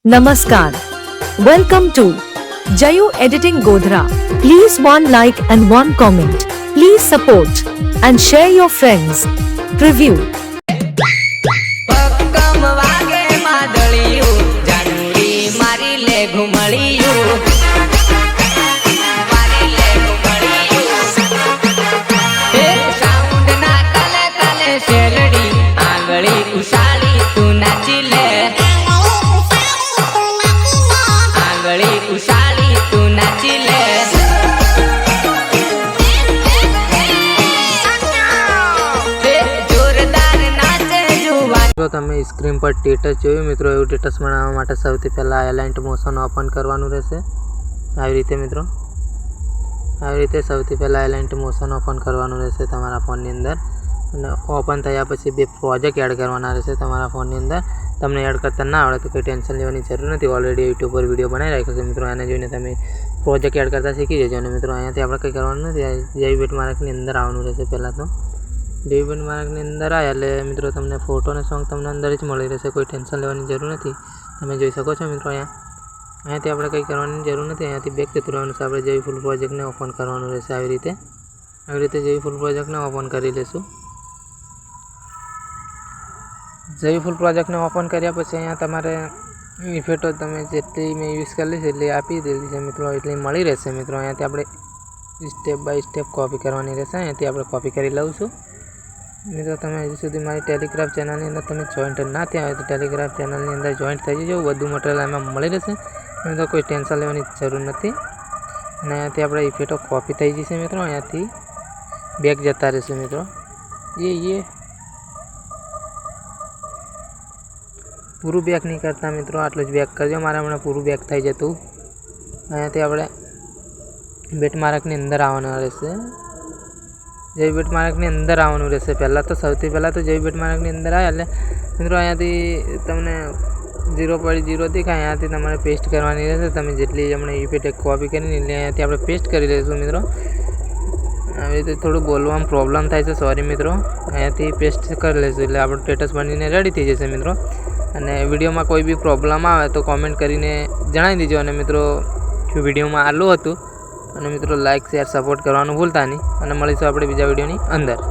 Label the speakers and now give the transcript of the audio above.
Speaker 1: Namaskar. Welcome to Jayu Editing Godhra. Please one like and one comment. Please support and share your friends. Preview.
Speaker 2: પક્કમ વાગે માદળિયું જાનુડી મારી લે ઘુમળિયું મારી લે ઘુમળિયું એ sound ના તલે તલે શેરડી આંગળી ઉછાળી તું નાચી લે આંગળી ઉછાળી તું નાચી લે
Speaker 3: મિત્રો તમે સ્ક્રીન પર સ્ટેટસ જોયું મિત્રો એવું સ્ટેટસ બનાવવા માટે સૌથી પહેલાં એલાઇન્ટ મોશન ઓપન કરવાનું રહેશે આવી રીતે મિત્રો આવી રીતે સૌથી પહેલાં એલાઇન્ટ મોશન ઓપન કરવાનું રહેશે તમારા ફોનની અંદર અને ઓપન થયા પછી બે પ્રોજેક્ટ એડ કરવાના રહેશે તમારા ફોનની અંદર તમને એડ કરતા ના આવડે તો કંઈ ટેન્શન લેવાની જરૂર નથી ઓલરેડી યુટ્યુબ પર વિડીયો બનાવી રાખ્યો છે મિત્રો એને જોઈને તમે પ્રોજેક્ટ એડ કરતા શીખી જજો અને મિત્રો અહીંયાથી આપણે કંઈ કરવાનું નથી જયબેટ માર્કની અંદર આવવાનું રહેશે પહેલાં તો ડેવિડ માર્કની અંદર આવ્યા એટલે મિત્રો તમને ફોટો અને સોંગ તમને અંદર જ મળી રહેશે કોઈ ટેન્શન લેવાની જરૂર નથી તમે જોઈ શકો છો મિત્રો અહીંયાથી આપણે કંઈ કરવાની જરૂર નથી અહીંયાથી બેક જતું રહેવાનું છે આપણે જેવી ફૂલ પ્રોજેક્ટને ઓપન કરવાનું રહેશે આવી રીતે જેવી ફૂલ પ્રોજેક્ટને ઓપન કરી લઈશું જેવી ફૂલ પ્રોજેક્ટને ઓપન કર્યા પછી અહીંયા તમારે ઇફેક્ટો તમે જેટલી મેં યુઝ કરેલી છે એટલી આપી દીધી છે મિત્રો એટલી મળી રહેશે મિત્રો અહીંયાથી આપણે સ્ટેપ બાય સ્ટેપ કોપી કરવાની રહેશે અહીંયાથી આપણે કોપી કરી લઉં છું મિત્રો તમે હજુ સુધી મારી ટેલિગ્રાફ ચેનલની અંદર તમે જોઈન્ટ ના થયા હોય તો ટેલિગ્રાફ ચેનલની અંદર જોઈન્ટ થઈ જજો બધું મટીરિયલ એમાં મળી રહેશે મિત્રો કોઈ ટેન્શન લેવાની જરૂર નથી અને અહીંયાથી આપણે ઇફેક્ટો કોપી થઈ જશે મિત્રો અહીંયાથી બેક જતા રહેશે મિત્રો એ પૂરું બેક નહીં કરતા મિત્રો આટલું જ બેક કરજો મારે હમણાં પૂરું બેક થઈ જતું અહીંયાથી આપણે બેટ માર્કની અંદર આવવાનું રહેશે જય બેટ માર્કની અંદર આવવાનું રહેશે પહેલાં તો સૌથી પહેલાં તો જય બેટ માર્કની અંદર આવે એટલે મિત્રો અહીંયાથી તમને 0.0 કે અહીંયાથી તમારે પેસ્ટ કરવાની રહેશે તમે જેટલી હમણાં ઇફેક્ટ કોપી કરીને એટલે અહીંયાથી આપણે પેસ્ટ કરી લઈશું મિત્રો આવી રીતે થોડું બોલવામાં પ્રોબ્લેમ થાય છે સોરી મિત્રો અહીંયાથી પેસ્ટ કરી લઈશું એટલે આપણું સ્ટેટસ બનીને રેડી થઈ જશે મિત્રો અને વિડીયોમાં કોઈ બી પ્રોબ્લેમ આવે તો કોમેન્ટ કરીને જણાવી દેજો અને મિત્રો વિડીયોમાં આટલું હતું અને મિત્રો લાઇક શેર સપોર્ટ કરવાનું ભૂલતા નહીં અને મળીશું આપણે બીજા વિડીયોની અંદર।